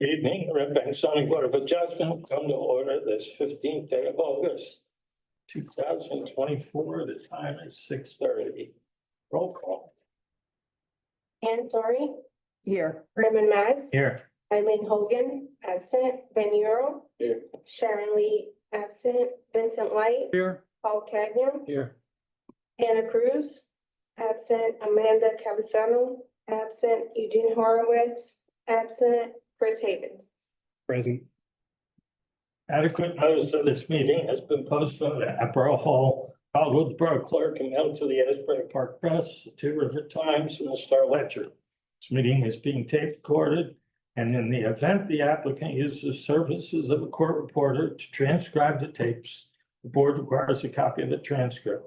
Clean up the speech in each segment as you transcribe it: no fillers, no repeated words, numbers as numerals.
Evening, Red Bank zoning board of adjustment come to order this 15th day of August, 2024. The time is 6:30. Roll call. Ann Torrey, Here. Raymond Mass, Here. Eileen Hogan, absent, Ben Euro, Here. Sharon Lee, absent, Vincent Light, Here. Paul Cagnon, Here. Anna Cruz, absent, Amanda Capitano, absent, Eugene Horowitz, absent, Chris Havens. Present. Adequate notice of this meeting has been posted at Borough Hall, filed with the Borough Clerk and mailed to the Asbury Park Press, Two River Times, and the Star Ledger. This meeting is being tape recorded, and in the event the applicant uses services of a court reporter to transcribe the tapes, the board requires a copy of the transcript.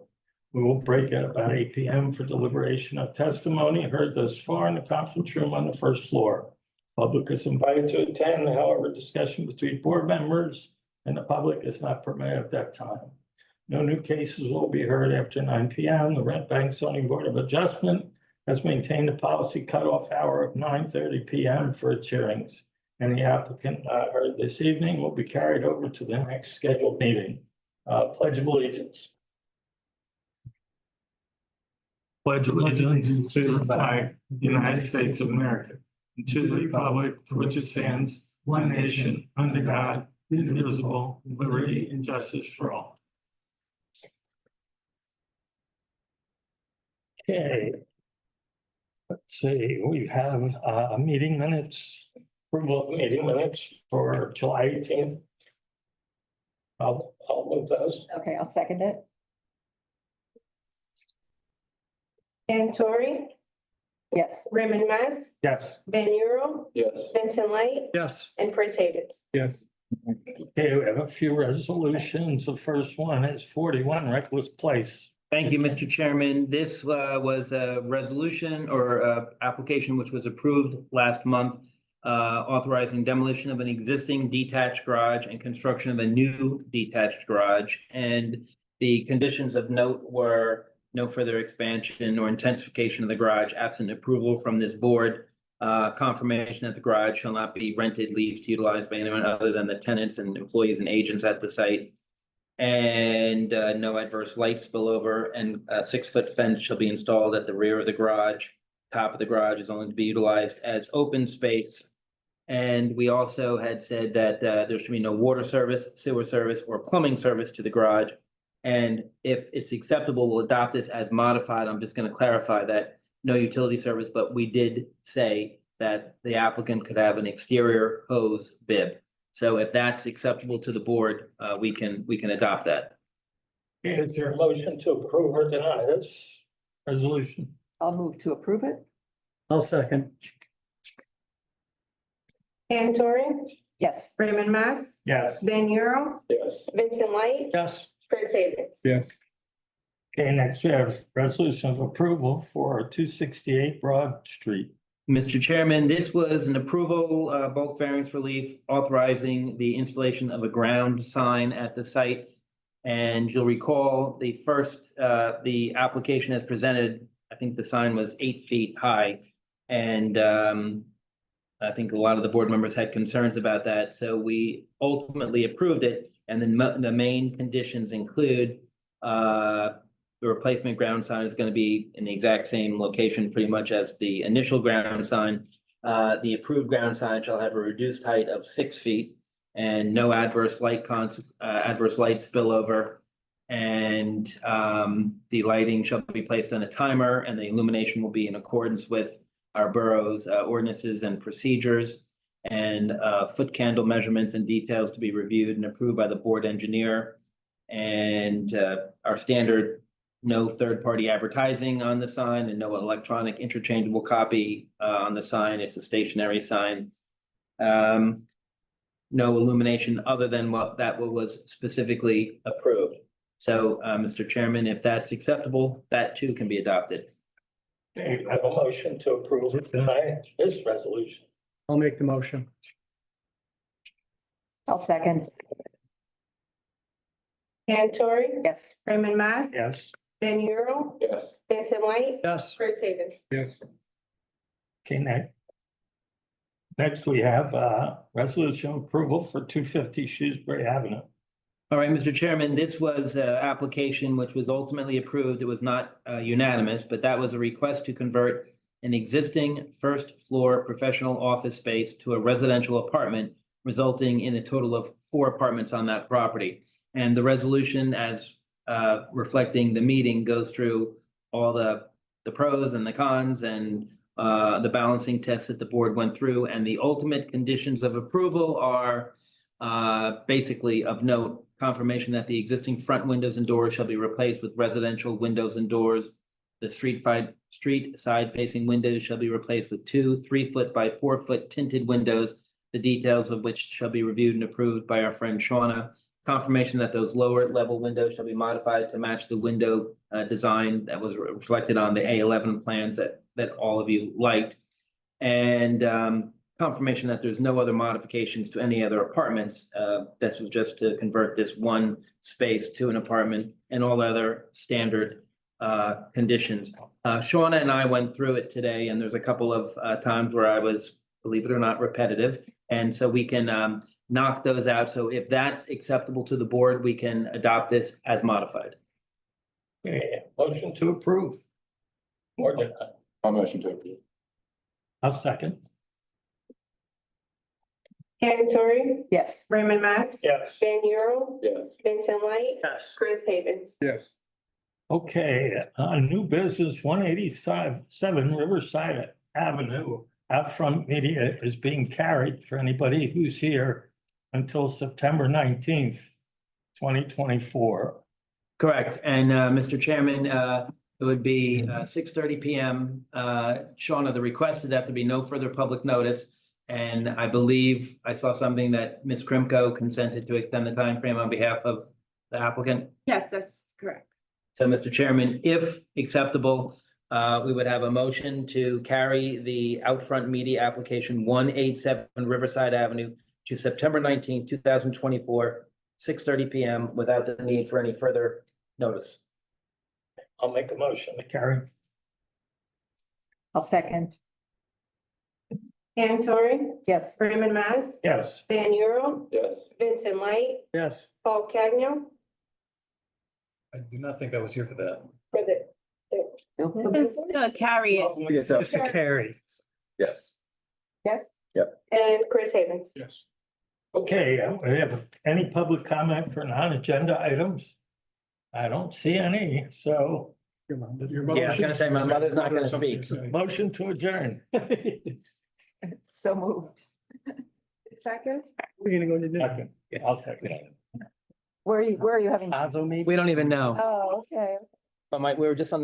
We will break at about 8 p.m. for deliberation of testimony heard thus far in the conference room on the first floor. Public is invited to attend, however, discussion between board members and the public is not permitted at that time. No new cases will be heard after 9 p.m. The Red Bank Zoning Board of Adjustment has maintained a policy cutoff hour of 9:30 p.m. for its hearings. Any applicant not heard this evening will be carried over to the next scheduled meeting. Pledge of allegiance. Pledge allegiance to the flag of the United States of America, and to the republic for which it stands, one nation, under God, indivisible, with liberty and justice for all. Okay. Let's see, we have meeting minutes, approval of meeting minutes for July 18th. I'll move those. Okay, I'll second it. Ann Torrey, Yes. Raymond Mass, Yes. Ben Euro, Yes. Vincent Light, Yes. and Chris Havens. Yes. Okay, we have a few resolutions. The first one is 41 Reckless Place. Thank you, Mr. Chairman. This was a resolution or application which was approved last month, authorizing demolition of an existing detached garage and construction of a new detached garage. And the conditions of note were no further expansion or intensification of the garage absent approval from this board. Confirmation that the garage shall not be rented, leased, utilized by anyone other than the tenants and employees and agents at the site. And no adverse light spillover, and a 6-foot fence shall be installed at the rear of the garage. Top of the garage is only to be utilized as open space. And we also had said that there should be no water service, sewer service, or plumbing service to the garage. And if it's acceptable, we'll adopt this as modified. I'm just going to clarify that no utility service, but we did say that the applicant could have an exterior hose bib. So if that's acceptable to the board, we can adopt that. Is there a motion to approve or deny this resolution? I'll move to approve it. I'll second. Ann Torrey, Yes. Raymond Mass, Yes. Ben Euro, Yes. Vincent Light, Yes. Chris Havens. Yes. Okay, next we have resolution of approval for 268 Broad Street. Mr. Chairman, this was an approval, bulk variance relief authorizing the installation of a ground sign at the site. And you'll recall the application as presented, I think the sign was 8 feet high. And I think a lot of the board members had concerns about that. So we ultimately approved it. And then the main conditions include the replacement ground sign is going to be in the exact same location pretty much as the initial ground sign. The approved ground sign shall have a reduced height of 6 feet and no adverse light spillover. And the lighting shall be placed on a timer, and the illumination will be in accordance with our borough's ordinances and procedures. And foot candle measurements and details to be reviewed and approved by the board engineer. And our standard no third-party advertising on the sign and no electronic interchangeable copy on the sign. It's a stationary sign. No illumination other than what was specifically approved. So, Mr. Chairman, if that's acceptable, that too can be adopted. Okay, I have a motion to approve or deny this resolution. I'll make the motion. I'll second. Ann Torrey, Yes. Raymond Mass. Yes. Ben Euro, Yes. Vincent White, Yes. Chris Havens. Yes. Okay, next. Next, we have resolution approval for 250 Shrewsbury Avenue. All right, Mr. Chairman, this was an application which was ultimately approved. It was not unanimous, but that was a request to convert an existing first floor professional office space to a residential apartment, resulting in a total of 4 apartments on that property. And the resolution, as reflecting the meeting, goes through all the pros and the cons and the balancing tests that the board went through. And the ultimate conditions of approval are basically of note: confirmation that the existing front windows and doors shall be replaced with residential windows and doors. The street side facing windows shall be replaced with 2 3-foot by 4-foot tinted windows, the details of which shall be reviewed and approved by our friend Shauna. Confirmation that those lower level windows shall be modified to match the window design that was reflected on the A11 plans that all of you liked. And confirmation that there's no other modifications to any other apartments. This was just to convert this one space to an apartment and all other standard conditions. Shauna and I went through it today, and there's a couple of times where I was, believe it or not, repetitive. And so we can knock those out. So if that's acceptable to the board, we can adopt this as modified. Okay, motion to approve. Or deny. I'll motion to approve. I'll second. Ann Torrey, Yes. Raymond Mass. Yes. Ben Euro, Yes. Vincent White, Yes. Chris Havens. Yes. Okay, new business 187 Riverside Avenue. Outfront media is being carried for anybody who's here until September 19th, 2024. Correct. And Mr. Chairman, it would be 6:30 PM. Shauna, the request is that there be no further public notice. And I believe I saw something that Ms. Krimko consented to extend the time frame on behalf of the applicant. Yes, that's correct. So, Mr. Chairman, if acceptable, we would have a motion to carry the Outfront Media application 187 Riverside Avenue to September 19th, 2024, 6:30 PM without the need for any further notice. I'll make a motion to carry. I'll second. Ann Torrey, Yes. Raymond Mass, Yes. Ben Euro, Yes. Vincent White, Yes. Paul Cagnon, I do not think I was here for that. for the. This is carry it. Yes. Just to carry. Yes. Yes? Yep. And Chris Havens. Yes. Okay, we have any public comment for non-agenda items? I don't see any, so Your Yeah, I was gonna say, my mother's not gonna speak. motion to adjourn. So moved. Second? We're gonna go to dinner. Second. I'll second it. Where are you having? Azo maybe? We don't even know, Oh, okay. but we were just on the